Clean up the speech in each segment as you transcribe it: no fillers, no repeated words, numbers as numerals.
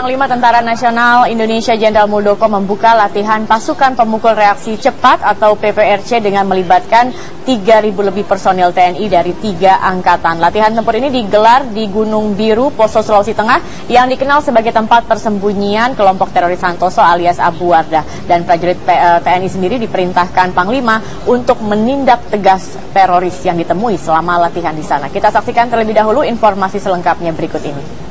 Panglima Tentara Nasional Indonesia Jenderal Muldoko membuka latihan pasukan pemukul reaksi cepat atau PPRC dengan melibatkan 3.000 lebih personil TNI dari 3 angkatan. Latihan tempur ini digelar di Gunung Biru, Poso, Sulawesi Tengah yang dikenal sebagai tempat persembunyian kelompok teroris Santoso alias Abu Wardah. Dan prajurit TNI sendiri diperintahkan Panglima untuk menindak tegas teroris yang ditemui selama latihan di sana. Kita saksikan terlebih dahulu informasi selengkapnya berikut ini.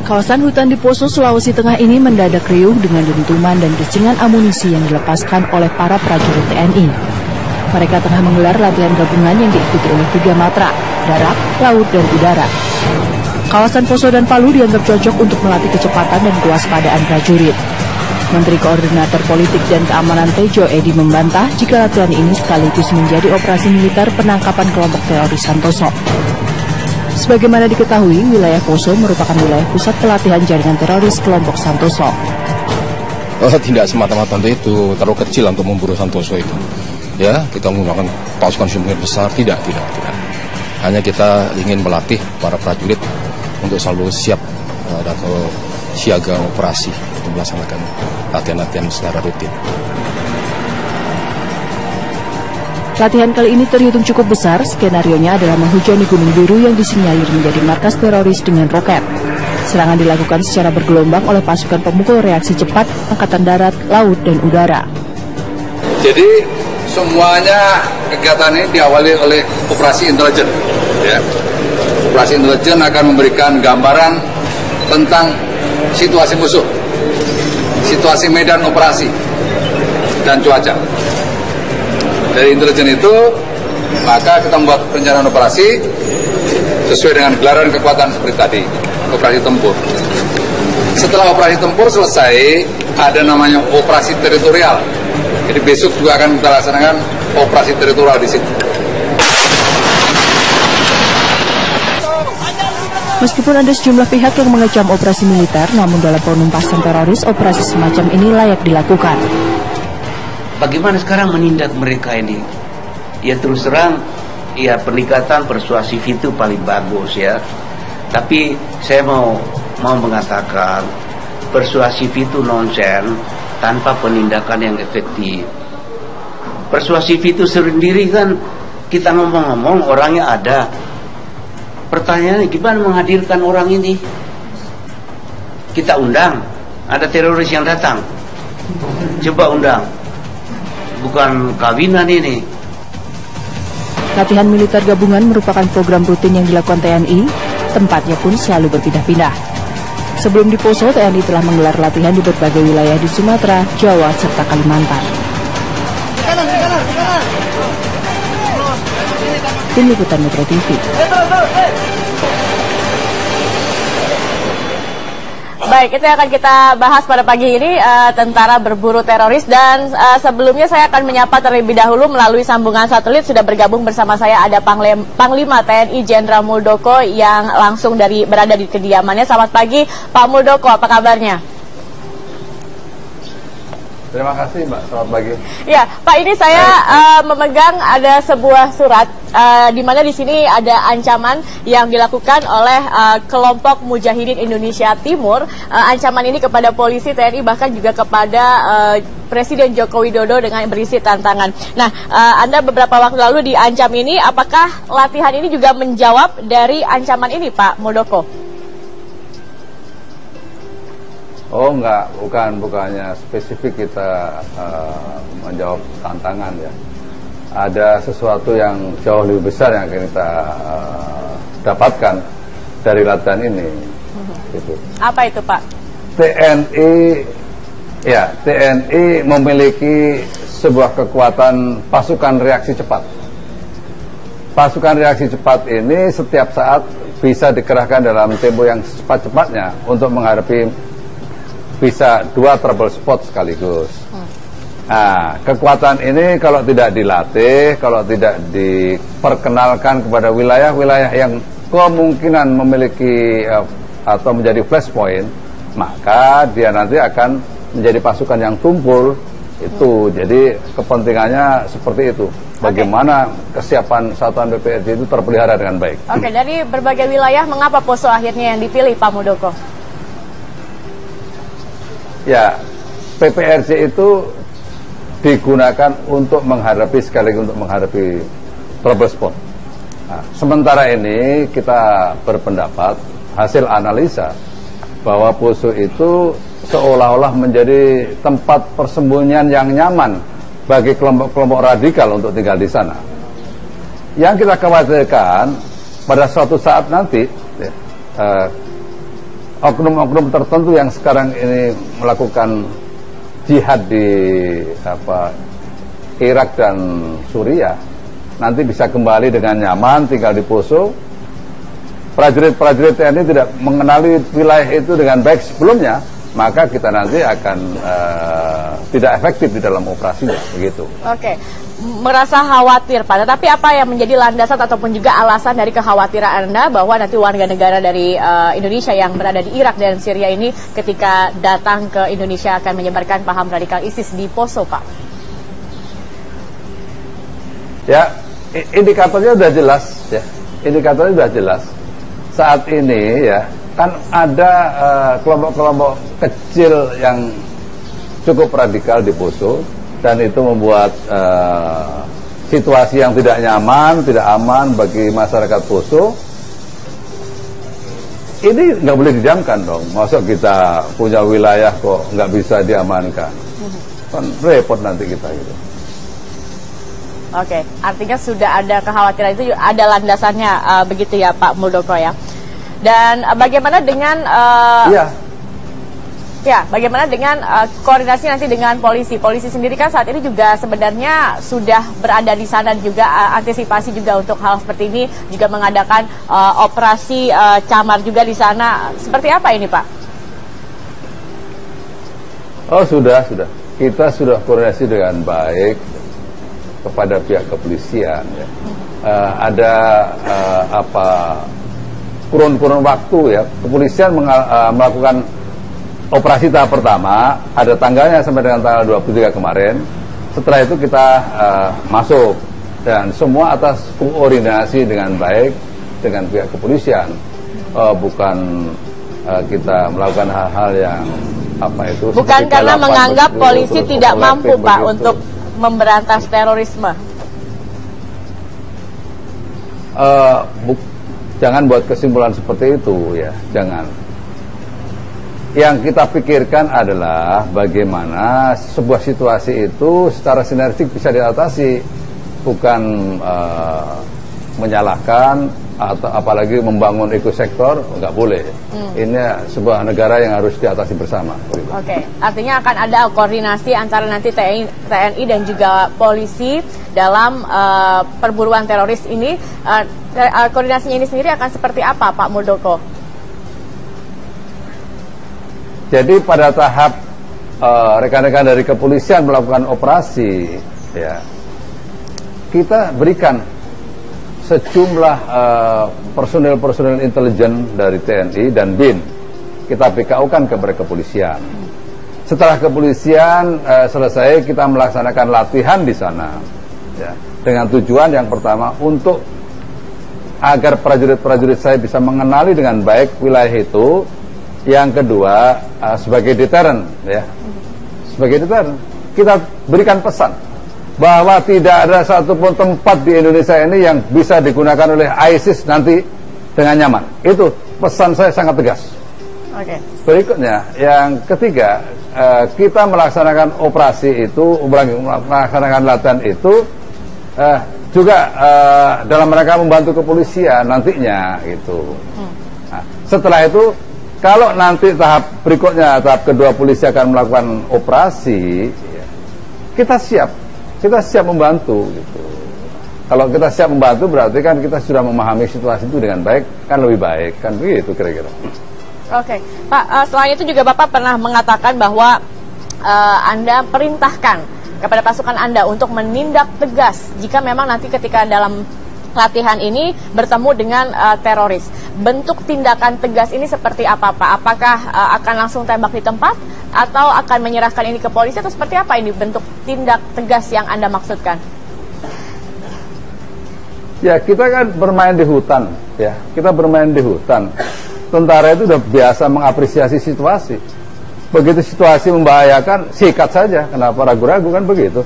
Kawasan hutan di Poso, Sulawesi Tengah ini mendadak riuh dengan dentuman dan desingan amunisi yang dilepaskan oleh para prajurit TNI. Mereka tengah menggelar latihan gabungan yang diikuti oleh 3 matra, darat, laut, dan udara. Kawasan Poso dan Palu dianggap cocok untuk melatih kecepatan dan kewaspadaan prajurit. Menteri Koordinator Politik dan Keamanan Tejo Edi membantah jika latihan ini sekaligus menjadi operasi militer penangkapan kelompok teroris Santoso. Sebagaimana diketahui, wilayah Poso merupakan wilayah pusat pelatihan jaringan teroris kelompok Santoso. Tidak semata-mata itu terlalu kecil untuk memburu Santoso itu. Ya, kita menggunakan pasukan sumber besar, tidak. Hanya kita ingin melatih para prajurit untuk selalu siap atau siaga operasi untuk melaksanakan latihan-latihan secara rutin. Latihan kali ini terhitung cukup besar, skenarionya adalah menghujani Gunung Biru yang disinyalir menjadi markas teroris dengan roket. Serangan dilakukan secara bergelombang oleh pasukan pemukul reaksi cepat, Angkatan Darat, Laut, dan Udara. Jadi semuanya kegiatan ini diawali oleh operasi intelijen. Ya. Operasi intelijen akan memberikan gambaran tentang situasi musuh, situasi medan operasi, dan cuaca. Dari intelijen itu, maka kita membuat perencanaan operasi sesuai dengan gelaran kekuatan seperti tadi, operasi tempur. Setelah operasi tempur selesai, ada namanya operasi teritorial. Jadi besok juga akan kita laksanakan operasi teritorial di situ. Meskipun ada sejumlah pihak yang mengecam operasi militer, namun dalam penumpasan teroris, operasi semacam ini layak dilakukan. Bagaimana sekarang menindak mereka ini? Ya terus terang, ya pendekatan persuasif itu paling bagus ya. Tapi saya mau mengatakan persuasif itu nonsen tanpa penindakan yang efektif. Persuasif itu sendiri kan kita ngomong-ngomong orangnya ada. Pertanyaannya gimana menghadirkan orang ini? Kita undang, ada teroris yang datang. Coba undang. Bukan kawinan ini. Latihan militer gabungan merupakan program rutin yang dilakukan TNI, tempatnya pun selalu berpindah-pindah. Sebelum di Poso, TNI telah menggelar latihan di berbagai wilayah di Sumatera, Jawa, serta Kalimantan. Tim Liputan Metro TV. Baik, itu yang akan kita bahas pada pagi ini, tentara berburu teroris. Dan sebelumnya saya akan menyapa terlebih dahulu melalui sambungan satelit. Sudah bergabung bersama saya ada Panglima TNI Jenderal Muldoko yang langsung berada di kediamannya. Selamat pagi Pak Muldoko, apa kabarnya? Terima kasih Mbak, selamat pagi. Ya, Pak, ini saya memegang ada sebuah surat di mana di sini ada ancaman yang dilakukan oleh kelompok Mujahidin Indonesia Timur. Ancaman ini kepada polisi, TNI, bahkan juga kepada Presiden Joko Widodo dengan berisi tantangan. Nah, Anda beberapa waktu lalu diancam ini, apakah latihan ini juga menjawab dari ancaman ini, Pak Muldoko? Oh enggak, bukannya spesifik kita menjawab tantangan ya. Ada sesuatu yang jauh lebih besar yang akan kita dapatkan dari latihan ini. Gitu. Apa itu Pak? TNI memiliki sebuah kekuatan pasukan reaksi cepat. Pasukan reaksi cepat ini setiap saat bisa dikerahkan dalam tempo yang cepat-cepatnya untuk menghadapi bisa 2 trouble spot sekaligus. Nah, kekuatan ini kalau tidak dilatih, kalau tidak diperkenalkan kepada wilayah-wilayah yang kemungkinan memiliki atau menjadi flashpoint, maka dia nanti akan menjadi pasukan yang tumpul. Itu jadi kepentingannya seperti itu. bagaimana kesiapan satuan PPRC itu terpelihara dengan baik. Oke, dari berbagai wilayah, mengapa poso akhirnya yang dipilih, Pak Muldoko? Ya, PPRC itu digunakan untuk menghadapi, sekaligus untuk menghadapi trouble spot. Nah, sementara ini kita berpendapat, hasil analisa, bahwa poso itu seolah-olah menjadi tempat persembunyian yang nyaman bagi kelompok-kelompok radikal untuk tinggal di sana. Yang kita khawatirkan pada suatu saat nanti, oknum-oknum tertentu yang sekarang ini melakukan jihad di Irak dan Suriah, nanti bisa kembali dengan nyaman tinggal di poso. Prajurit-prajurit TNI tidak mengenali wilayah itu dengan baik sebelumnya, maka kita nanti akan tidak efektif di dalam operasinya, begitu. Oke, merasa khawatir Pak, tetapi apa yang menjadi landasan ataupun juga alasan dari kekhawatiran Anda bahwa nanti warga negara dari Indonesia yang berada di Irak dan Syria ini ketika datang ke Indonesia akan menyebarkan paham radikal ISIS di poso, Pak? Ya, indikatornya sudah jelas, ya. Indikatornya sudah jelas. Saat ini ya, kan ada kelompok-kelompok kecil yang cukup radikal di poso, dan itu membuat situasi yang tidak nyaman, tidak aman bagi masyarakat poso. Ini nggak boleh didiamkan dong. Masa kita punya wilayah kok nggak bisa diamankan, kan repot nanti kita gitu. Oke, artinya sudah ada kekhawatiran itu, ada landasannya, begitu ya Pak Muldoko ya. Dan bagaimana dengan bagaimana dengan koordinasi nanti dengan polisi? Polisi sendiri kan saat ini juga sebenarnya sudah berada di sana, juga antisipasi juga untuk hal seperti ini, juga mengadakan operasi camar juga di sana. Seperti apa ini, Pak? Oh, sudah. Kita sudah koordinasi dengan baik kepada pihak kepolisian. Ya. Ada kurun waktu ya, kepolisian melakukan operasi tahap pertama, ada tanggalnya sampai dengan tanggal 23 kemarin. Setelah itu kita masuk, dan semua atas koordinasi dengan baik dengan pihak kepolisian. Bukan kita melakukan hal-hal yang bukan karena menganggap polisi tidak mampu Pak untuk memberantas terorisme. Jangan buat kesimpulan seperti itu ya, jangan. Yang kita pikirkan adalah bagaimana sebuah situasi itu secara sinergik bisa diatasi, bukan menyalahkan atau apalagi membangun ekosektor, nggak boleh. Ini sebuah negara yang harus diatasi bersama. Oke, artinya akan ada koordinasi antara nanti TNI dan juga polisi dalam perburuan teroris ini. Koordinasinya ini sendiri akan seperti apa, Pak Muldoko? Jadi pada tahap rekan-rekan dari kepolisian melakukan operasi, ya, kita berikan sejumlah personil intelijen dari TNI dan BIN, kita BKU-kan kepada kepolisian. Setelah kepolisian selesai, kita melaksanakan latihan di sana, ya, dengan tujuan yang pertama untuk agar prajurit-prajurit saya bisa mengenali dengan baik wilayah itu. Yang kedua, sebagai deterren, ya, sebagai deterren, kita berikan pesan bahwa tidak ada satupun tempat di Indonesia ini yang bisa digunakan oleh ISIS nanti dengan nyaman. Itu pesan saya sangat tegas. Oke. Berikutnya, yang ketiga, kita melaksanakan operasi itu, melaksanakan latihan itu juga dalam rangka membantu kepolisian nantinya, gitu. Nah, setelah itu, kalau nanti tahap berikutnya, tahap kedua polisi akan melakukan operasi, kita siap membantu, gitu. Kalau kita siap membantu berarti kan kita sudah memahami situasi itu dengan baik, kan lebih baik, kan begitu kira-kira. Oke, Pak, selain itu juga Bapak pernah mengatakan bahwa Anda perintahkan kepada pasukan Anda untuk menindak tegas jika memang nanti ketika dalam latihan ini bertemu dengan teroris. Bentuk tindakan tegas ini seperti apa, Pak? Apakah akan langsung tembak di tempat atau akan menyerahkan ini ke polisi, atau seperti apa ini bentuk tindak tegas yang Anda maksudkan? Ya kita kan bermain di hutan, ya kita bermain di hutan. Tentara itu udah biasa mengapresiasi situasi. Begitu situasi membahayakan, sikat saja. Kenapa ragu-ragu, kan begitu?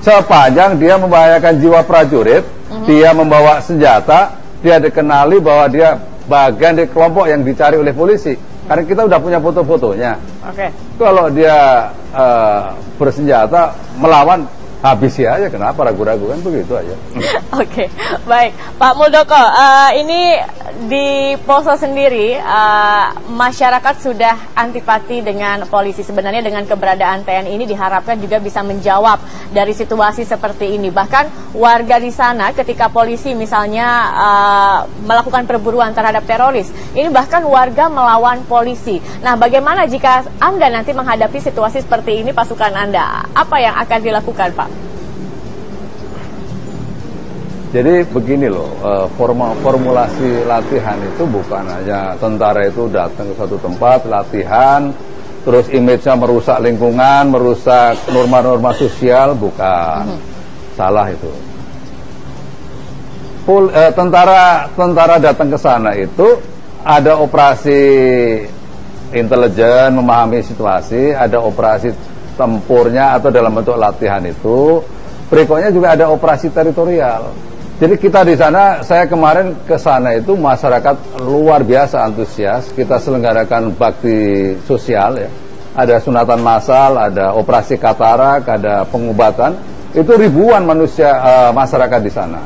Sepanjang dia membahayakan jiwa prajurit, dia membawa senjata, dia dikenali bahwa dia bagian dari kelompok yang dicari oleh polisi. Karena kita udah punya foto-fotonya. Kalau dia bersenjata melawan, habisi aja. Kenapa ragu-ragu, kan begitu aja. Oke, baik Pak Muldoko, ini di Poso sendiri masyarakat sudah antipati dengan polisi. Sebenarnya dengan keberadaan TNI ini diharapkan juga bisa menjawab dari situasi seperti ini. Bahkan warga di sana ketika polisi misalnya melakukan perburuan terhadap teroris, ini bahkan warga melawan polisi. Nah, bagaimana jika Anda nanti menghadapi situasi seperti ini, pasukan Anda, apa yang akan dilakukan, Pak? Jadi begini loh, formulasi latihan itu bukan hanya tentara itu datang ke satu tempat, latihan, terus image-nya merusak lingkungan, merusak norma-norma sosial, bukan. Salah itu. Tentara datang ke sana itu ada operasi intelijen, memahami situasi, ada operasi tempurnya atau dalam bentuk latihan itu. Berikutnya juga ada operasi teritorial. Jadi kita di sana, saya kemarin ke sana itu masyarakat luar biasa antusias. Kita selenggarakan bakti sosial ya. Ada sunatan massal, ada operasi katarak, ada pengobatan. Itu ribuan manusia masyarakat di sana.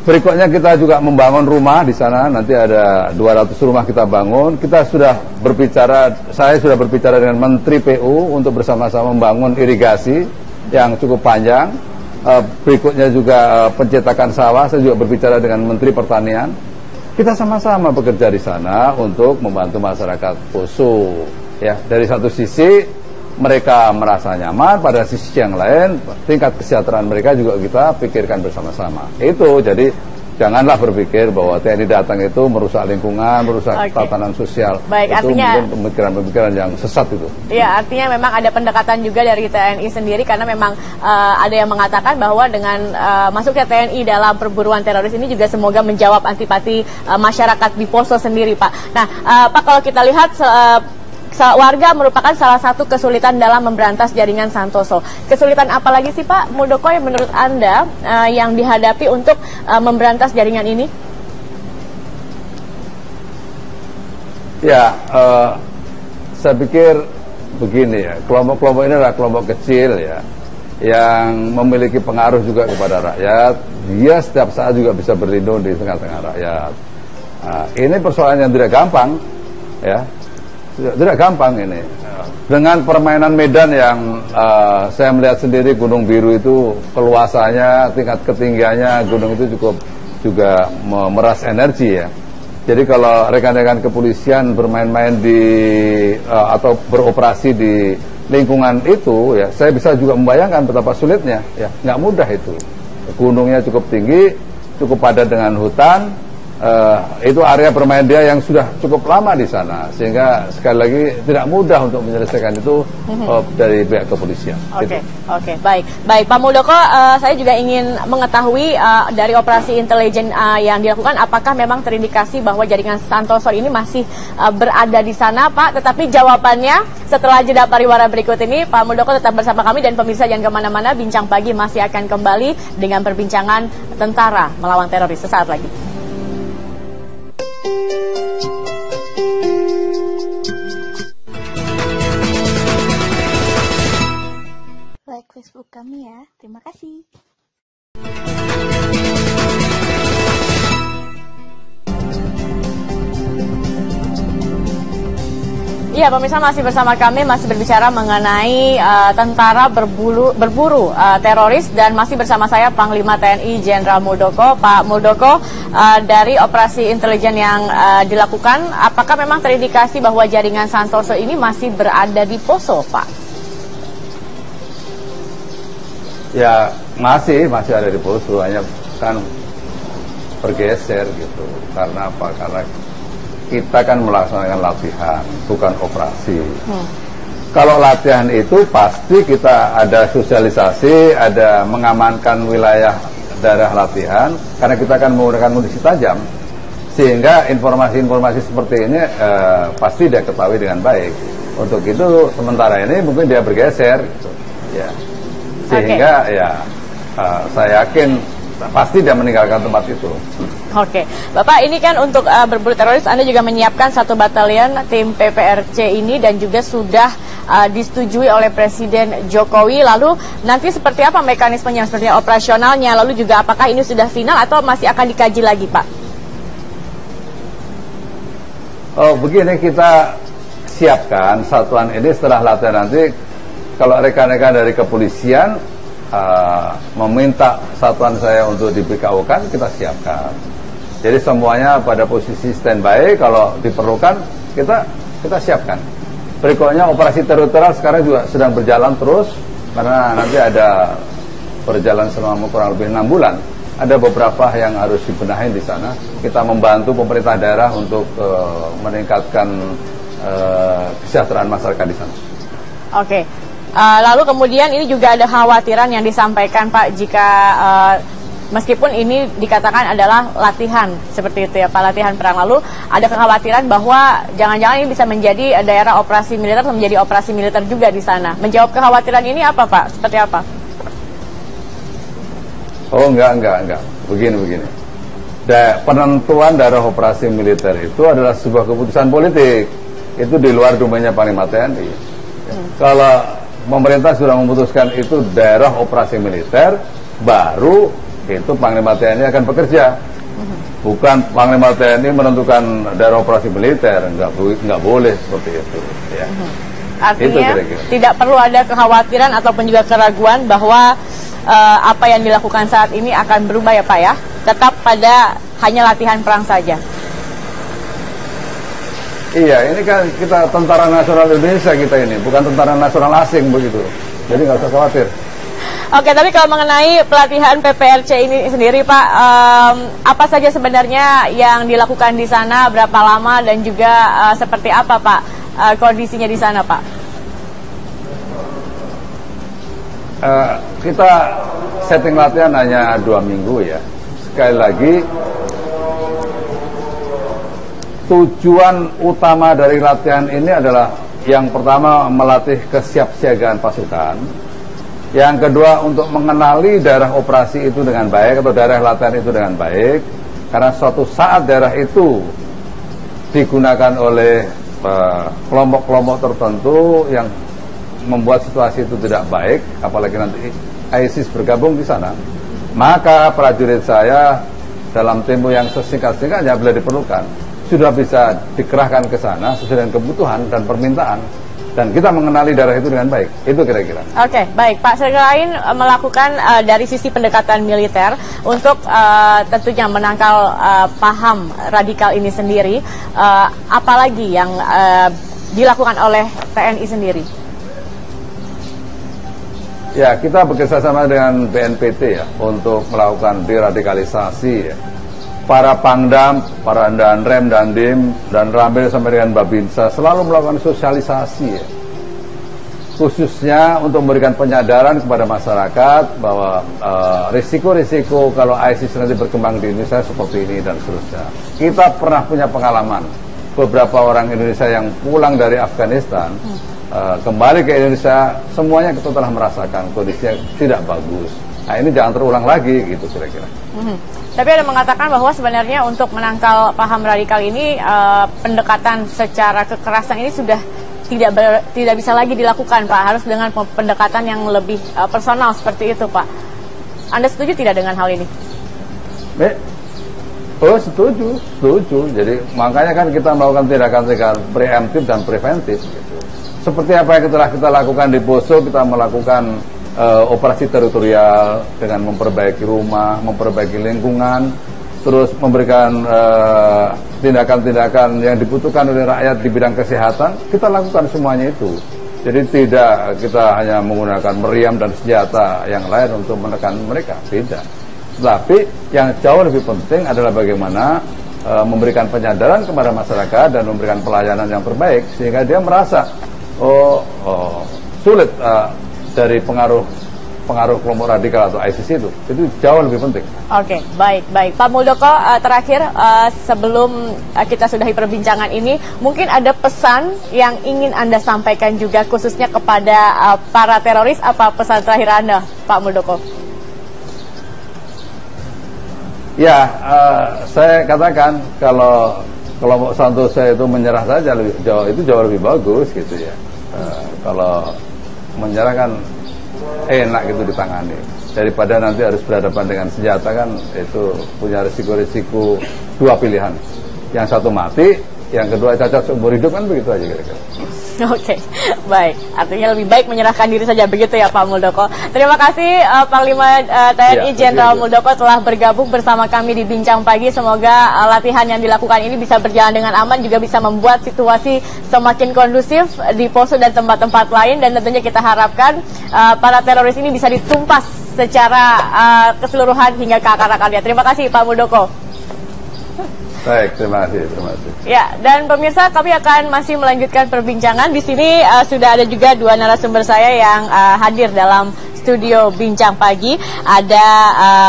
Berikutnya kita juga membangun rumah di sana. Nanti ada 200 rumah kita bangun. Kita sudah berbicara, saya sudah berbicara dengan Menteri PU untuk bersama-sama membangun irigasi yang cukup panjang. Berikutnya juga pencetakan sawah. Saya juga berbicara dengan Menteri Pertanian. Kita sama-sama bekerja di sana untuk membantu masyarakat Poso. Ya, dari satu sisi mereka merasa nyaman, pada sisi yang lain tingkat kesejahteraan mereka juga kita pikirkan bersama-sama. Itu jadi janganlah berpikir bahwa TNI datang itu merusak lingkungan, merusak tatanan sosial. Baik, itu artinya mungkin pemikiran-pemikiran yang sesat itu. Ya, artinya memang ada pendekatan juga dari TNI sendiri, karena memang ada yang mengatakan bahwa dengan masuknya TNI dalam perburuan teroris ini juga semoga menjawab antipati masyarakat di Poso sendiri, Pak. Nah, Pak, kalau kita lihat warga merupakan salah satu kesulitan dalam memberantas jaringan Santoso. Kesulitan apa lagi sih, Pak Muldoko, yang menurut Anda yang dihadapi untuk memberantas jaringan ini? Ya, saya pikir begini ya, kelompok-kelompok ini adalah kelompok kecil ya, yang memiliki pengaruh juga kepada rakyat. Dia setiap saat juga bisa berlindung di tengah-tengah rakyat. Ini persoalan yang tidak gampang ya. Tidak gampang ini. Dengan permainan medan yang saya melihat sendiri, Gunung Biru itu keluasannya, tingkat ketinggiannya gunung itu cukup juga memeras energi ya. Jadi kalau rekan-rekan kepolisian bermain-main di atau beroperasi di lingkungan itu ya, saya bisa juga membayangkan betapa sulitnya ya. Nggak mudah itu. Gunungnya cukup tinggi, cukup padat dengan hutan. Itu area bermain dia yang sudah cukup lama di sana, sehingga sekali lagi tidak mudah untuk menyelesaikan itu dari pihak kepolisian. Oke, baik Pak Muldoko, saya juga ingin mengetahui dari operasi intelijen yang dilakukan, apakah memang terindikasi bahwa jaringan Santoso ini masih berada di sana, Pak? Tetapi jawabannya setelah jeda pariwara berikut ini. Pak Muldoko tetap bersama kami, dan pemirsa jangan kemana-mana. Bincang Pagi masih akan kembali dengan perbincangan tentara melawan teroris sesaat lagi. Like Facebook kami ya, terima kasih. Iya, pemirsa masih bersama kami, masih berbicara mengenai tentara berburu teroris, dan masih bersama saya Panglima TNI Jenderal Muldoko. Pak Muldoko, dari operasi intelijen yang dilakukan, apakah memang terindikasi bahwa jaringan Santoso ini masih berada di Poso, Pak? Ya masih ada di Poso, hanya kan bergeser gitu. Karena apa? Karena kita kan melaksanakan latihan, bukan operasi. Kalau latihan itu pasti kita ada sosialisasi, ada mengamankan wilayah daerah latihan, karena kita akan menggunakan munisi tajam, sehingga informasi-informasi seperti ini pasti dia ketahui dengan baik. Untuk itu sementara ini mungkin dia bergeser, gitu. Ya, sehingga saya yakin pasti dia meninggalkan tempat itu. Oke, Bapak, ini kan untuk berburu teroris Anda juga menyiapkan 1 batalion tim PPRC ini dan juga sudah disetujui oleh Presiden Jokowi. Lalu nanti seperti apa mekanismenya, seperti operasionalnya, lalu juga apakah ini sudah final atau masih akan dikaji lagi, Pak? Oh, begini, kita siapkan satuan ini setelah latihan nanti. Kalau rekan-rekan dari kepolisian meminta satuan saya untuk di BKO-kan, kita siapkan. Jadi semuanya pada posisi standby, kalau diperlukan kita siapkan. Berikutnya operasi teritorial sekarang juga sedang berjalan terus, karena nanti ada perjalanan selama kurang lebih 6 bulan. Ada beberapa yang harus dibenahi di sana. Kita membantu pemerintah daerah untuk meningkatkan kesejahteraan masyarakat di sana. Oke. Lalu kemudian ini juga ada khawatiran yang disampaikan, Pak, jika meskipun ini dikatakan adalah latihan seperti itu ya Pak, latihan perang, lalu ada kekhawatiran bahwa jangan-jangan ini bisa menjadi daerah operasi militer atau menjadi operasi militer juga di sana. Menjawab kekhawatiran ini apa, Pak? Seperti apa? Oh, enggak. Begini. Penentuan daerah operasi militer itu adalah sebuah keputusan politik. Itu di luar domainnya Panglima TNI. Kalau pemerintah sudah memutuskan itu daerah operasi militer, baru itu Panglima TNI akan bekerja. Bukan Panglima TNI menentukan daerah operasi militer, nggak boleh seperti itu. Ya. Artinya tidak perlu ada kekhawatiran ataupun juga keraguan bahwa apa yang dilakukan saat ini akan berubah ya Pak ya, tetap pada hanya latihan perang saja. Iya, ini kan kita Tentara Nasional Indonesia kita ini, bukan tentara nasional asing begitu. Jadi nggak usah khawatir. Oke, tapi kalau mengenai pelatihan PPRC ini sendiri Pak, apa saja sebenarnya yang dilakukan di sana, berapa lama dan juga seperti apa Pak kondisinya di sana Pak? Kita setting latihan hanya 2 minggu ya. Sekali lagi, tujuan utama dari latihan ini adalah yang pertama melatih kesiapsiagaan pasukan, yang kedua untuk mengenali daerah operasi itu dengan baik atau daerah latihan itu dengan baik, karena suatu saat daerah itu digunakan oleh kelompok-kelompok tertentu yang membuat situasi itu tidak baik, apalagi nanti ISIS bergabung di sana, maka prajurit saya dalam tempo yang sesingkat-singkatnya bila diperlukan sudah bisa dikerahkan ke sana sesuai dengan kebutuhan dan permintaan, dan kita mengenali daerah itu dengan baik. Itu kira-kira. Oke, baik Pak. Selain melakukan dari sisi pendekatan militer untuk tentunya menangkal paham radikal ini sendiri, apalagi yang dilakukan oleh TNI sendiri? Ya, kita bekerjasama dengan BNPT ya untuk melakukan deradikalisasi ya. Para Pangdam, para Danrem, Dandim, dan Ramil sampai dengan Babinsa selalu melakukan sosialisasi ya. Khususnya untuk memberikan penyadaran kepada masyarakat bahwa risiko-risiko kalau ISIS nanti berkembang di Indonesia seperti ini dan seterusnya. Kita pernah punya pengalaman, beberapa orang Indonesia yang pulang dari Afghanistan kembali ke Indonesia, semuanya kita telah merasakan kondisinya tidak bagus. Nah, ini jangan terulang lagi gitu kira-kira. Tapi ada mengatakan bahwa sebenarnya untuk menangkal paham radikal ini pendekatan secara kekerasan ini sudah tidak bisa lagi dilakukan Pak, harus dengan pendekatan yang lebih personal seperti itu Pak. Anda setuju tidak dengan hal ini? Oh, setuju. Jadi makanya kan kita melakukan tindakan-tindakan preemptif dan preventif gitu. Seperti apa yang telah kita lakukan di Poso, kita melakukan operasi teritorial dengan memperbaiki rumah, memperbaiki lingkungan, terus memberikan tindakan-tindakan yang dibutuhkan oleh rakyat di bidang kesehatan. Kita lakukan semuanya itu. Jadi tidak kita hanya menggunakan meriam dan senjata yang lain untuk menekan mereka, tidak. Tapi yang jauh lebih penting adalah bagaimana memberikan penyadaran kepada masyarakat dan memberikan pelayanan yang terbaik sehingga dia merasa sulit dari pengaruh kelompok radikal atau ISIS itu jauh lebih penting. Oke, baik. Pak Muldoko, terakhir sebelum kita sudahi perbincangan ini, mungkin ada pesan yang ingin Anda sampaikan juga khususnya kepada para teroris. Apa pesan terakhir Anda, Pak Muldoko? Ya, saya katakan kalau kelompok Santoso itu menyerah saja jauh lebih bagus gitu ya. Kalau menyerah kan enak gitu ditangani, daripada nanti harus berhadapan dengan senjata kan itu punya risiko-risiko dua pilihan, yang satu mati, yang kedua cacat seumur hidup, kan begitu aja kira-kira. Oke, baik. Artinya lebih baik menyerahkan diri saja, begitu ya Pak Muldoko. Terima kasih Panglima TNI Jenderal Muldoko telah bergabung bersama kami di Bincang Pagi. Semoga latihan yang dilakukan ini bisa berjalan dengan aman, juga bisa membuat situasi semakin kondusif di Poso dan tempat-tempat lain. Dan tentunya kita harapkan para teroris ini bisa ditumpas secara keseluruhan hingga ke akar-akarnya. Terima kasih Pak Muldoko. Baik, terima kasih. Ya, dan pemirsa, kami akan masih melanjutkan perbincangan. Di sini sudah ada juga dua narasumber saya yang hadir dalam studio Bincang Pagi. Ada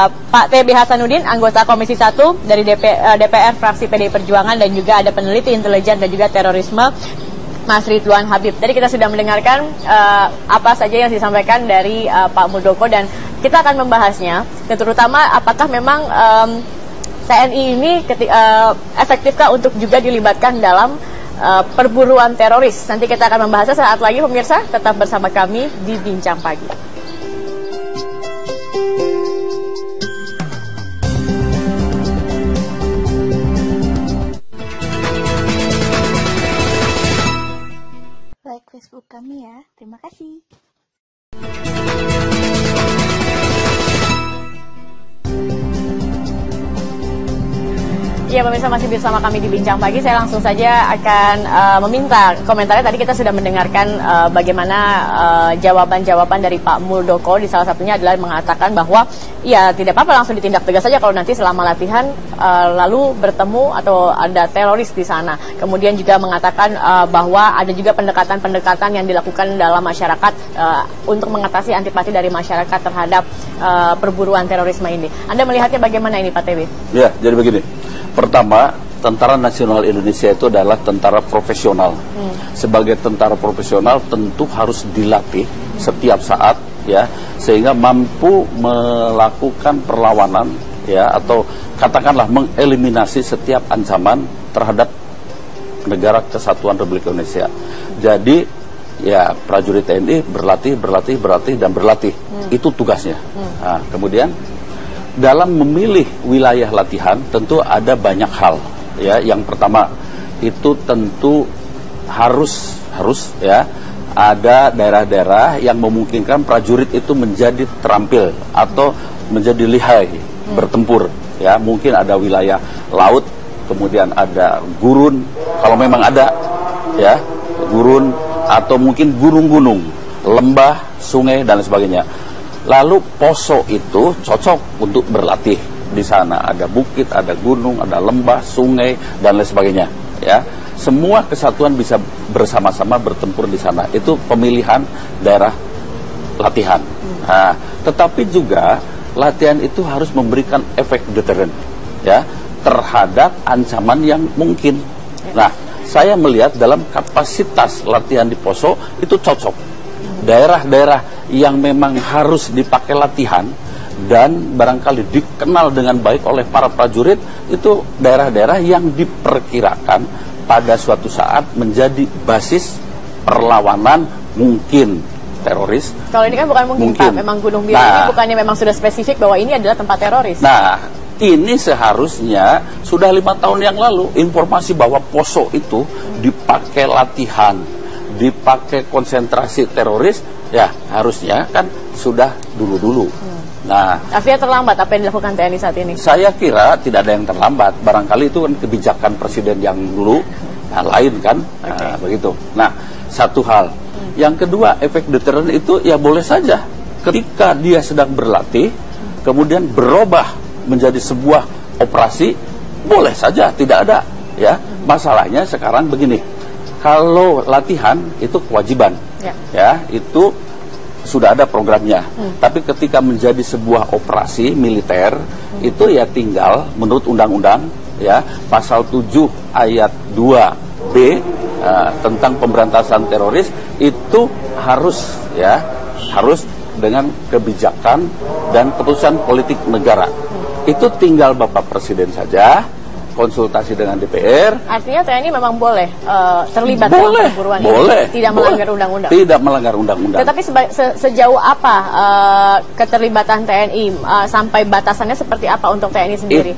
Pak TB Hasanuddin, anggota Komisi 1 dari DPR fraksi PDI Perjuangan, dan juga ada peneliti intelijen dan juga terorisme Mas Ridwan Habib. Tadi kita sudah mendengarkan apa saja yang disampaikan dari Pak Muldoko, dan kita akan membahasnya, terutama apakah memang TNI ini efektifkah untuk juga dilibatkan dalam perburuan teroris. Nanti kita akan membahasnya saat lagi, pemirsa. Tetap bersama kami di Bincang Pagi. Like Facebook kami ya. Terima kasih. Ya, pemirsa, masih bersama kami di Bincang Pagi. Saya langsung saja akan meminta komentarnya. Tadi kita sudah mendengarkan bagaimana jawaban-jawaban dari Pak Muldoko. Di salah satunya adalah mengatakan bahwa ya tidak apa-apa, langsung ditindak tegas saja kalau nanti selama latihan lalu bertemu atau ada teroris di sana. Kemudian juga mengatakan bahwa ada juga pendekatan-pendekatan yang dilakukan dalam masyarakat untuk mengatasi antipati dari masyarakat terhadap perburuan terorisme ini. Anda melihatnya bagaimana ini, Pak TB? Ya, jadi begini. Pertama, Tentara Nasional Indonesia itu adalah tentara profesional. Sebagai tentara profesional tentu harus dilatih setiap saat, ya, sehingga mampu melakukan perlawanan, ya, atau katakanlah mengeliminasi setiap ancaman terhadap negara kesatuan Republik Indonesia. Jadi ya, prajurit TNI berlatih dan berlatih. Itu tugasnya. Nah, kemudian dalam memilih wilayah latihan tentu ada banyak hal, ya. Yang pertama itu tentu harus ya ada daerah-daerah yang memungkinkan prajurit itu menjadi terampil atau menjadi lihai bertempur, ya. Mungkin ada wilayah laut, kemudian ada gurun kalau memang ada, ya, gurun, atau mungkin gunung-gunung, lembah, sungai dan sebagainya. Lalu Poso itu cocok untuk berlatih. Di sana ada bukit, ada gunung, ada lembah, sungai dan lain sebagainya, ya. Semua kesatuan bisa bersama-sama bertempur di sana. Itu pemilihan daerah latihan. Nah, tetapi juga latihan itu harus memberikan efek deterren, ya, terhadap ancaman yang mungkin. Nah, saya melihat dalam kapasitas latihan di Poso itu cocok. Daerah-daerah yang memang harus dipakai latihan dan barangkali dikenal dengan baik oleh para prajurit itu daerah-daerah yang diperkirakan pada suatu saat menjadi basis perlawanan mungkin teroris. Kalau ini kan bukan mungkin. Pak, memang Gunung Biru ini bukannya memang sudah spesifik bahwa ini adalah tempat teroris. Nah, ini seharusnya sudah 5 tahun yang lalu informasi bahwa Poso itu dipakai latihan, dipakai konsentrasi teroris, ya harusnya kan sudah dulu-dulu. Nah, artinya terlambat apa yang dilakukan TNI saat ini? Saya kira tidak ada yang terlambat. Barangkali itu kan kebijakan presiden yang dulu, nah, lain kan, nah, begitu. Nah, satu hal. Yang kedua, efek deteren itu ya boleh saja ketika dia sedang berlatih, kemudian berubah menjadi sebuah operasi, boleh saja, tidak ada, ya. Masalahnya sekarang begini. Kalau latihan itu kewajiban, ya itu sudah ada programnya. Tapi ketika menjadi sebuah operasi militer, itu ya tinggal menurut undang-undang, ya pasal 7 ayat 2B tentang pemberantasan teroris itu harus dengan kebijakan dan keputusan politik negara. Itu tinggal Bapak Presiden saja konsultasi dengan DPR. Artinya TNI memang boleh terlibat dalam perburuan ini, tidak melanggar undang-undang. Tidak melanggar undang-undang. Tetapi sejauh apa keterlibatan TNI sampai batasannya seperti apa untuk TNI sendiri?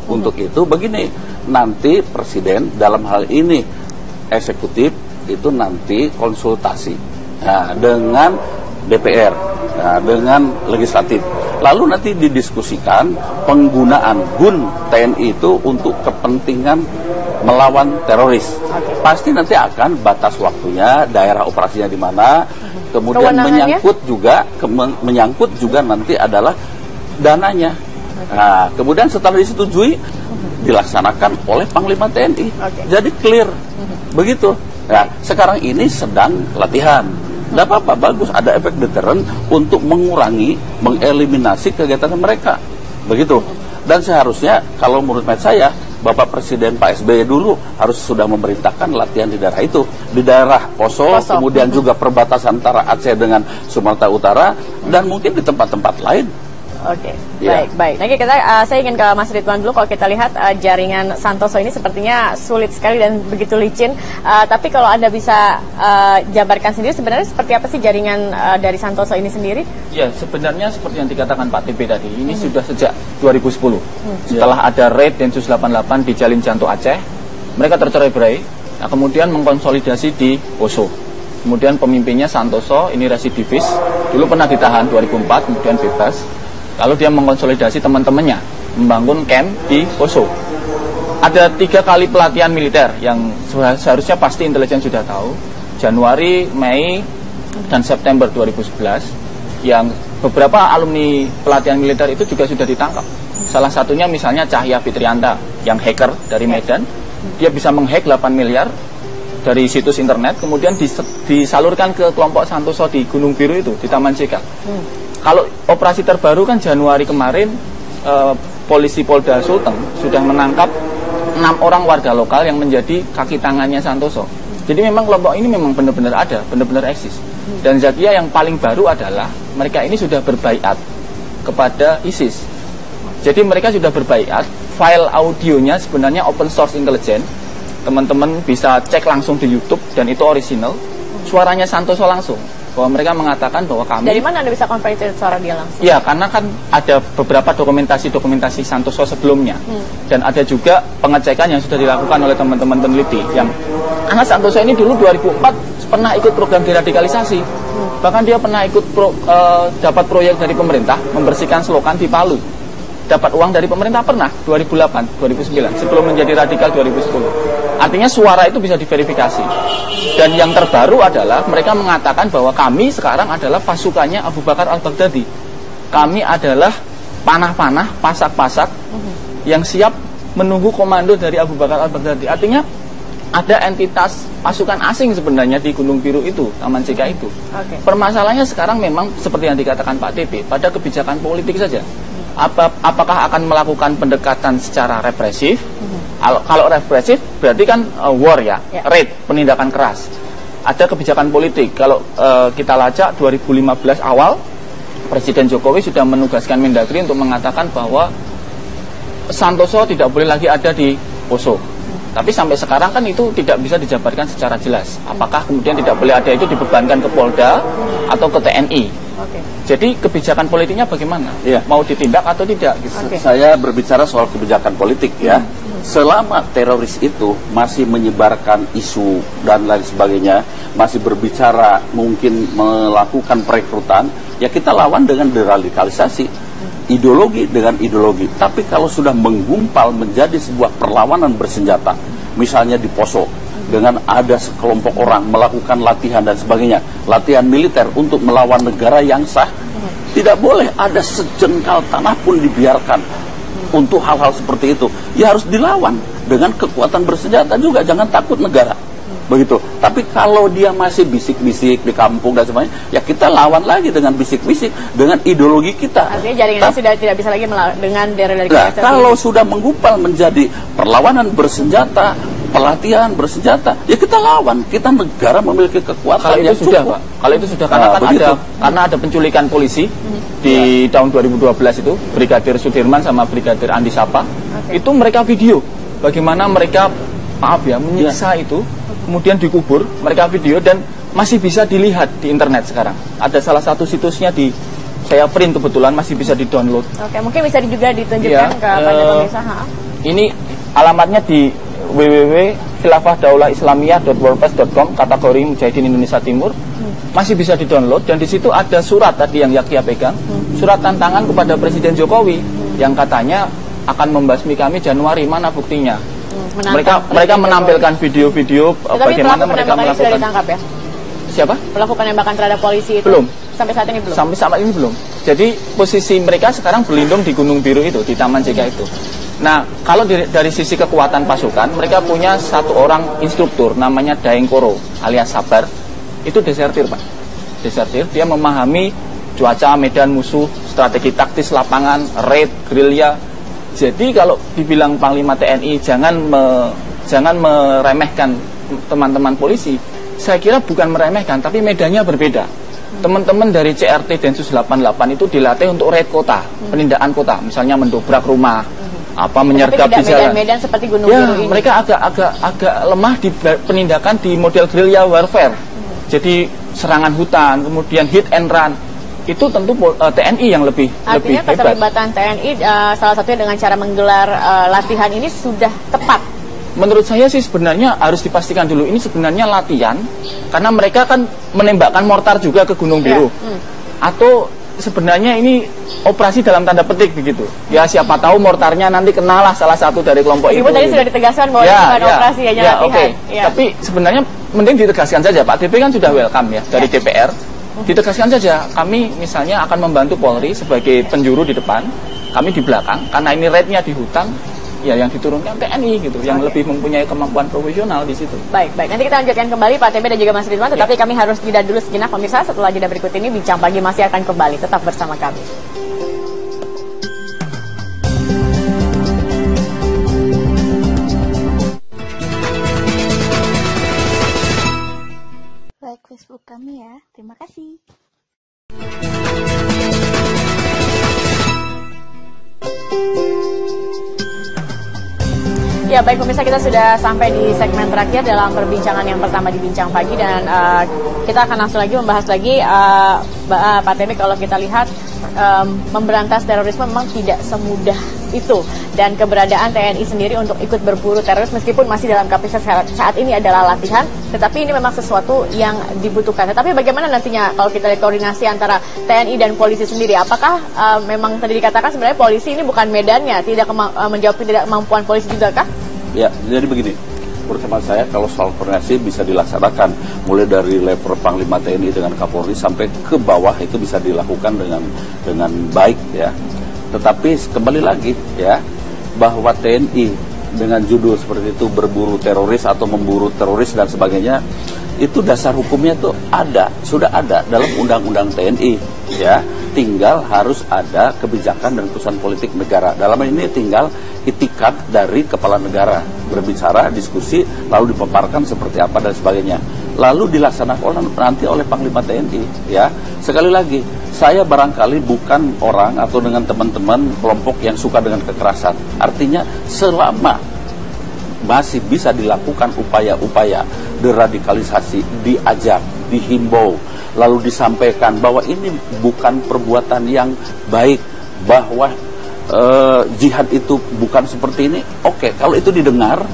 Untuk itu begini, nanti Presiden dalam hal ini eksekutif itu nanti konsultasi dengan DPR, dengan legislatif. Lalu nanti didiskusikan penggunaan GUN TNI itu untuk kepentingan melawan teroris. Pasti nanti akan batas waktunya, daerah operasinya di mana, kemudian menyangkut juga nanti adalah dananya. Nah, kemudian setelah disetujui dilaksanakan oleh Panglima TNI. Jadi clear. Begitu. Nah, sekarang ini sedang latihan. Tidak apa-apa, bagus, ada efek deterrent untuk mengeliminasi kegiatan mereka. Begitu. Dan seharusnya, kalau menurut saya, Bapak Presiden Pak SBY dulu harus sudah memerintahkan latihan di daerah itu. Di daerah Poso. Kemudian juga perbatasan antara Aceh dengan Sumatera Utara, dan mungkin di tempat-tempat lain. Oke, baik. Nanti saya ingin ke Mas Ridwan dulu. Kalau kita lihat jaringan Santoso ini sepertinya sulit sekali dan begitu licin. Tapi kalau Anda bisa jabarkan sendiri, sebenarnya seperti apa sih jaringan dari Santoso ini sendiri? Ya, sebenarnya seperti yang dikatakan Pak TB tadi, ini sudah sejak 2010. Setelah ada raid Densus 88 di Jalin Janto Aceh, mereka tercerai-berai. Nah, kemudian mengkonsolidasi di Poso. Kemudian pemimpinnya Santoso, ini residivis. Dulu pernah ditahan 2004, kemudian bebas. Lalu dia mengkonsolidasi teman-temannya, membangun camp di Poso. Ada 3 kali pelatihan militer yang seharusnya pasti intelijen sudah tahu. Januari, Mei, dan September 2011. Yang beberapa alumni pelatihan militer itu juga sudah ditangkap. Salah satunya misalnya Cahya Fitrianta, yang hacker dari Medan. Dia bisa menghack 8 miliar dari situs internet, kemudian disalurkan ke kelompok Santoso di Gunung Biru itu, di Taman Cika. Kalau operasi terbaru kan Januari kemarin, polisi Polda Sulteng sudah menangkap 6 orang warga lokal yang menjadi kaki tangannya Santoso. Jadi memang kelompok ini memang benar-benar ada, benar-benar eksis. Dan Zakia yang paling baru adalah mereka ini sudah berbaiat kepada ISIS. Jadi mereka sudah berbaiat, file audionya sebenarnya open source intelligence. Teman-teman bisa cek langsung di YouTube dan itu original. Suaranya Santoso langsung. Bahwa mereka mengatakan bahwa kami... Dari mana Anda bisa konversi suara dia langsung? Ya, karena kan ada beberapa dokumentasi Santoso sebelumnya. Dan ada juga pengecekan yang sudah dilakukan oleh teman-teman peneliti. Yang anak Santoso ini dulu 2004 pernah ikut program deradikalisasi. Bahkan dia pernah ikut dapat proyek dari pemerintah, membersihkan selokan di Palu. Dapat uang dari pemerintah pernah, 2008, 2009, sebelum menjadi radikal 2010. Artinya suara itu bisa diverifikasi. Dan yang terbaru adalah mereka mengatakan bahwa kami sekarang adalah pasukannya Abu Bakar al-Baghdadi. Kami adalah panah-panah, pasak-pasak yang siap menunggu komando dari Abu Bakar al-Baghdadi. Artinya ada entitas pasukan asing sebenarnya di Gunung Biru itu, Taman Cika itu. Permasalahannya sekarang memang seperti yang dikatakan Pak TB, pada kebijakan politik saja. Apakah akan melakukan pendekatan secara represif? Kalau represif berarti kan war ya, raid, penindakan keras. Ada kebijakan politik. Kalau kita lacak 2015 awal, Presiden Jokowi sudah menugaskan Mendagri untuk mengatakan bahwa Santoso tidak boleh lagi ada di Poso. Tapi sampai sekarang kan itu tidak bisa dijabarkan secara jelas. Apakah kemudian tidak boleh ada itu dibebankan ke Polda atau ke TNI? Jadi kebijakan politiknya bagaimana? Mau ditindak atau tidak? Gitu. Saya berbicara soal kebijakan politik ya. Selama teroris itu masih menyebarkan isu dan lain sebagainya, masih berbicara mungkin melakukan perekrutan, ya kita lawan dengan deradikalisasi. Ideologi dengan ideologi. Tapi kalau sudah menggumpal menjadi sebuah perlawanan bersenjata, misalnya di Poso, dengan ada sekelompok orang melakukan latihan dan sebagainya, latihan militer untuk melawan negara yang sah, tidak boleh ada sejengkal tanah pun dibiarkan untuk hal-hal seperti itu. Ya harus dilawan dengan kekuatan bersenjata juga, jangan takut negara. begitu. Tapi kalau dia masih bisik-bisik di kampung dan sebagainya, ya kita lawan lagi dengan bisik-bisik, dengan ideologi kita. Artinya jaringannya sudah tidak bisa lagi dengan deradikalisasi. Kalau sudah menggupal menjadi perlawanan bersenjata, pelatihan bersenjata, ya kita lawan. Kita negara memiliki kekuatan kalau itu yang sudah, cukup. Pak. Kalau itu sudah, karena kan ada penculikan polisi di tahun 2012 itu, Brigadir Sudirman sama Brigadir Andi Sapa. Itu mereka video bagaimana mereka menyiksa itu, kemudian dikubur, mereka video dan masih bisa dilihat di internet sekarang. Ada salah satu situsnya saya print kebetulan, masih bisa di-download. Oke, mungkin bisa juga ditunjukkan kepada pemirsa. Ini alamatnya di www.khilafahdaulah-islamiyah.wordpress.com, kategori Mujahidin Indonesia Timur. Masih bisa di-download dan di situ ada surat tadi yang Yakia pegang, surat tantangan kepada Presiden Jokowi yang katanya akan membasmi kami Januari, mana buktinya? Mereka menampilkan video-video bagaimana mereka melakukan. Sudah ditangkap ya? Siapa? Pelaku penembakan terhadap polisi itu? Belum. Sampai saat ini belum? Sampai saat ini belum. Jadi posisi mereka sekarang berlindung di Gunung Biru itu, di Taman JK itu. Nah, kalau dari sisi kekuatan pasukan, mereka punya satu orang instruktur namanya Daeng Koro alias Sabar. Itu desertir, Pak. Desertir, dia memahami cuaca, medan musuh, strategi taktis lapangan, raid, gerilya. Jadi kalau dibilang Panglima TNI jangan meremehkan teman-teman polisi, saya kira bukan meremehkan, tapi medannya berbeda. Teman-teman dari CRT Densus 88 itu dilatih untuk raid kota, penindakan kota, misalnya mendobrak rumah, menyergap di jalan. Medan seperti Gunung Biru ini. Mereka agak lemah di penindakan di model guerrilla warfare. Jadi serangan hutan, kemudian hit and run. Itu tentu TNI yang lebih hebat. Artinya keterlibatan TNI salah satunya dengan cara menggelar latihan ini sudah tepat. Menurut saya sih sebenarnya harus dipastikan dulu ini sebenarnya latihan, karena mereka kan menembakkan mortar juga ke Gunung Biru. Atau sebenarnya ini operasi dalam tanda petik begitu. Ya siapa tahu mortarnya nanti kenalah salah satu dari kelompok itu. Ibu tadi sudah ditegaskan bahwa ini bukan operasi, hanya latihan. Tapi sebenarnya mending ditegaskan saja, Pak DP kan sudah welcome ya dari DPR. Ditegaskan saja, kami misalnya akan membantu Polri sebagai penjuru di depan, kami di belakang, karena ini raidnya di hutan, ya yang diturunkan TNI gitu, yang lebih mempunyai kemampuan profesional di situ. Baik, nanti kita lanjutkan kembali Pak TB dan juga Mas Ridwan, tetapi kami harus jeda dulu sejenak pemirsa. Setelah jeda berikut ini, Bincang Pagi masih akan kembali, tetap bersama kami. Like Facebook kami ya. Terima kasih. Ya baik pemirsa, kita sudah sampai di segmen terakhir dalam perbincangan yang pertama di Bincang Pagi, dan kita akan langsung lagi membahas lagi Pak TB. Kalau kita lihat memberantas terorisme memang tidak semudah itu, dan keberadaan TNI sendiri untuk ikut berburu teroris meskipun masih dalam kapasitas saat ini adalah latihan, tetapi ini memang sesuatu yang dibutuhkan. Tetapi bagaimana nantinya kalau kita lihat koordinasi antara TNI dan polisi sendiri? Apakah memang tadi dikatakan sebenarnya polisi ini bukan medannya, tidak menjawab tidak kemampuan polisi juga kah? Ya, jadi begini, menurut hemat saya kalau soal koordinasi bisa dilaksanakan mulai dari level Panglima TNI dengan Kapolri sampai ke bawah, itu bisa dilakukan dengan baik ya. Tetapi kembali lagi ya, bahwa TNI dengan judul seperti itu berburu teroris atau memburu teroris dan sebagainya, itu dasar hukumnya tuh sudah ada dalam undang-undang TNI ya. Tinggal harus ada kebijakan dan keputusan politik negara. Dalam ini tinggal itikat dari kepala negara berbicara, diskusi, lalu dipaparkan seperti apa dan sebagainya. Lalu dilaksanakan nanti oleh Panglima TNI ya. Sekali lagi, saya barangkali bukan orang atau dengan teman-teman kelompok yang suka dengan kekerasan. Artinya selama masih bisa dilakukan upaya-upaya deradikalisasi, diajak, dihimbau, lalu disampaikan bahwa ini bukan perbuatan yang baik, bahwa jihad itu bukan seperti ini. Oke, kalau itu didengar,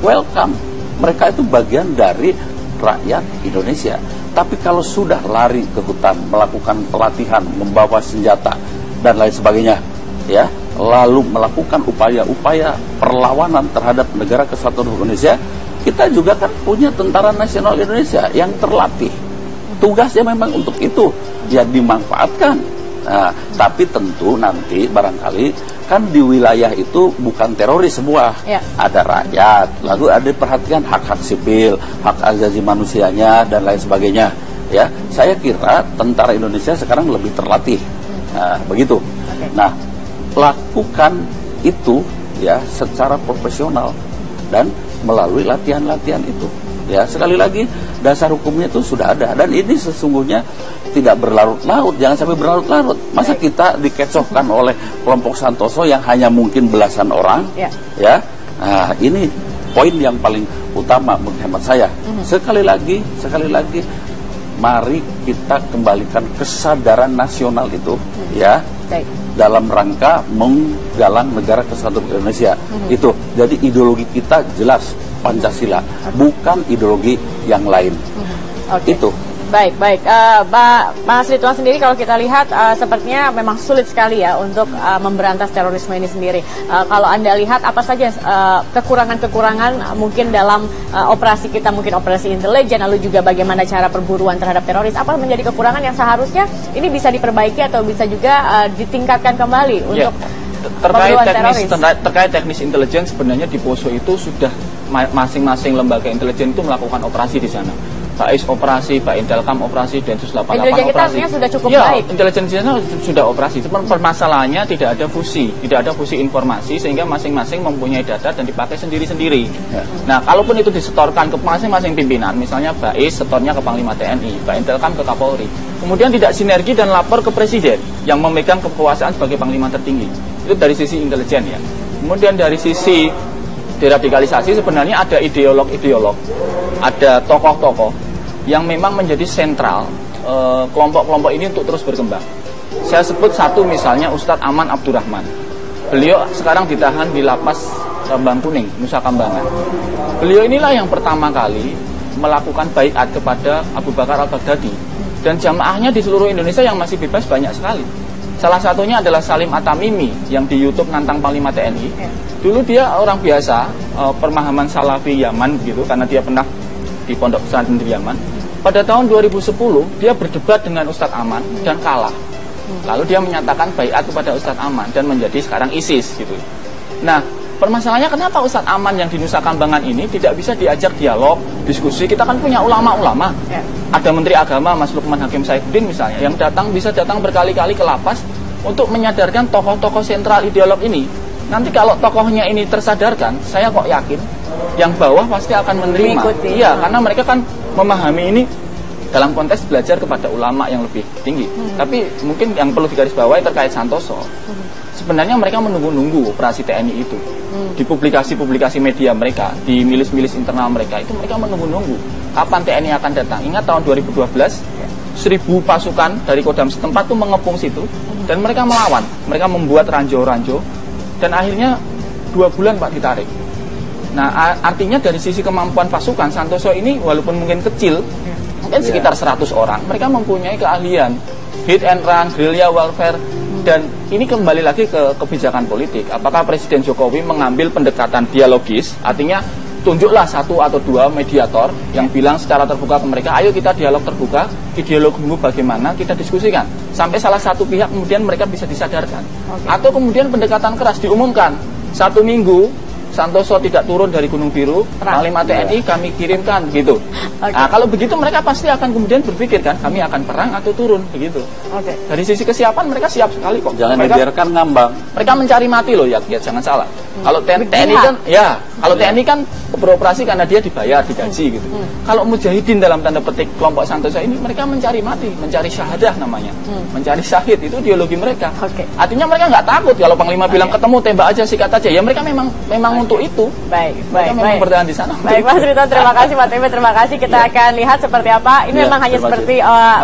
welcome. Mereka itu bagian dari rakyat Indonesia. Tapi kalau sudah lari ke hutan, melakukan pelatihan, membawa senjata dan lain sebagainya, ya, lalu melakukan upaya-upaya perlawanan terhadap negara kesatuan Indonesia, kita juga kan punya Tentara Nasional Indonesia yang terlatih. Tugasnya memang untuk itu, ya dimanfaatkan. Nah, tapi tentu nanti barangkali kan di wilayah itu bukan teroris semua, ada rakyat, lalu ada perhatian hak-hak sipil, hak asasi manusianya dan lain sebagainya. Ya, saya kira tentara Indonesia sekarang lebih terlatih, begitu. Nah, lakukan itu ya secara profesional dan melalui latihan-latihan itu. Ya, sekali lagi dasar hukumnya itu sudah ada dan ini sesungguhnya tidak berlarut-larut, jangan sampai berlarut-larut. Masa kita dikecohkan oleh kelompok Santoso yang hanya mungkin belasan orang, ya. Nah, ini poin yang paling utama menurut hemat saya. Sekali lagi, mari kita kembalikan kesadaran nasional itu, ya, dalam rangka menggalang negara kesatuan Indonesia. Itu, jadi ideologi kita jelas Pancasila, bukan ideologi yang lain. Itu. Baik. Mas Ridwan sendiri kalau kita lihat sepertinya memang sulit sekali ya untuk memberantas terorisme ini sendiri. Kalau Anda lihat apa saja kekurangan-kekurangan mungkin dalam operasi kita, mungkin operasi intelijen, lalu juga bagaimana cara perburuan terhadap teroris, apa menjadi kekurangan yang seharusnya ini bisa diperbaiki atau bisa juga ditingkatkan kembali untuk terkait teknis intelijen. Sebenarnya di Poso itu sudah masing-masing lembaga intelijen itu melakukan operasi di sana. BAIS operasi, Baintelkam operasi, Densus 88 intelijen kita operasi. sudah cukup baik. Intelijen di sana sudah operasi. Cuma permasalahannya tidak ada fusi informasi sehingga masing-masing mempunyai data dan dipakai sendiri-sendiri. Nah, kalaupun itu disetorkan ke masing-masing pimpinan, misalnya BAIS setornya ke Panglima TNI, Baintelkam ke Kapolri, kemudian tidak sinergi dan lapor ke Presiden yang memegang kekuasaan sebagai Panglima tertinggi. Itu dari sisi intelijen ya. Kemudian dari sisi deradikalisasi sebenarnya ada ideolog-ideolog, ada tokoh-tokoh yang memang menjadi sentral kelompok-kelompok ini untuk terus berkembang. Saya sebut satu misalnya Ustadz Aman Abdurrahman. Beliau sekarang ditahan di lapas Rambang Kuning, Nusa Kambangan. Beliau inilah yang pertama kali melakukan baiat kepada Abu Bakar Al-Baghdadi. Dan jamaahnya di seluruh Indonesia yang masih bebas banyak sekali. Salah satunya adalah Salim At-Tamimi yang di YouTube nantang Panglima TNI. Dulu dia orang biasa, pemahaman Salafi Yaman gitu, karena dia pernah di pondok pesantren di Yaman. Pada tahun 2010 dia berdebat dengan Ustadz Aman dan kalah. Lalu dia menyatakan baiat kepada Ustadz Aman dan menjadi sekarang ISIS gitu. Nah, permasalahannya kenapa Ustadz Aman yang di Nusa Kambangan ini tidak bisa diajak dialog, diskusi? Kita kan punya ulama-ulama. Ada Menteri Agama Mas Lukman Hakim Saifuddin misalnya yang bisa datang berkali-kali ke lapas untuk menyadarkan tokoh-tokoh sentral ideolog ini. Nanti kalau tokohnya ini tersadarkan, saya kok yakin yang bawah pasti akan menerima. Iya, karena mereka kan memahami ini dalam konteks belajar kepada ulama yang lebih tinggi. Tapi mungkin yang perlu digarisbawahi terkait Santoso, sebenarnya mereka menunggu-nunggu operasi TNI itu. Di publikasi-publikasi media mereka, di milis-milis internal mereka, itu mereka menunggu-nunggu kapan TNI akan datang. Ingat tahun 2012, 1000 pasukan dari Kodam setempat itu mengepung situ dan mereka melawan. Mereka membuat ranjau-ranjau dan akhirnya 2 bulan Pak ditarik. Nah, artinya dari sisi kemampuan pasukan, Santoso ini walaupun mungkin kecil, mungkin sekitar 100 orang, mereka mempunyai keahlian hit and run, guerrilla warfare, dan ini kembali lagi ke kebijakan politik. Apakah Presiden Jokowi mengambil pendekatan dialogis, artinya tunjuklah 1 atau 2 mediator yang bilang secara terbuka ke mereka, ayo kita dialog terbuka, ideologimu bagaimana, kita diskusikan. Sampai salah satu pihak kemudian mereka bisa disadarkan. Atau kemudian pendekatan keras diumumkan, 1 minggu Santoso tidak turun dari Gunung Biru, Panglima TNI kami kirimkan gitu. Nah, kalau begitu mereka pasti akan kemudian berpikir kan, kami akan perang atau turun begitu. Dari sisi kesiapan mereka siap sekali kok. Jangan dibiarkan ngambang. Mereka mencari mati loh ya jangan salah. Kalau TNI kan TNI kan beroperasi karena dia dibayar, digaji gitu. Kalau mujahidin dalam tanda petik kelompok Santoso ini mereka mencari mati, mencari syahadah namanya. Mencari syahid itu ideologi mereka. Artinya mereka nggak takut kalau Panglima bilang ketemu tembak aja, sikat aja. Ya mereka memang untuk itu. Baik. Memang bertahan di sana. Baik, Mas Ridwan, terima kasih, Pak TB, terima kasih. Kita akan lihat seperti apa. Ini memang hanya seperti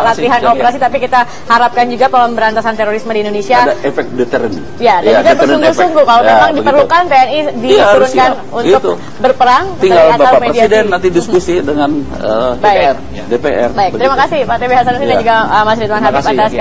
latihan operasi, tapi kita harapkan juga pemberantasan terorisme di Indonesia ada efek deteren. Ya, dan juga bersungguh-sungguh kalau memang diperlukan TNI diturunkan untuk berperang. Tinggal Bapak Presiden nanti diskusi dengan DPR. Baik, terima kasih Pak TB Hasanuddin dan juga Mas Ridwan Habib atas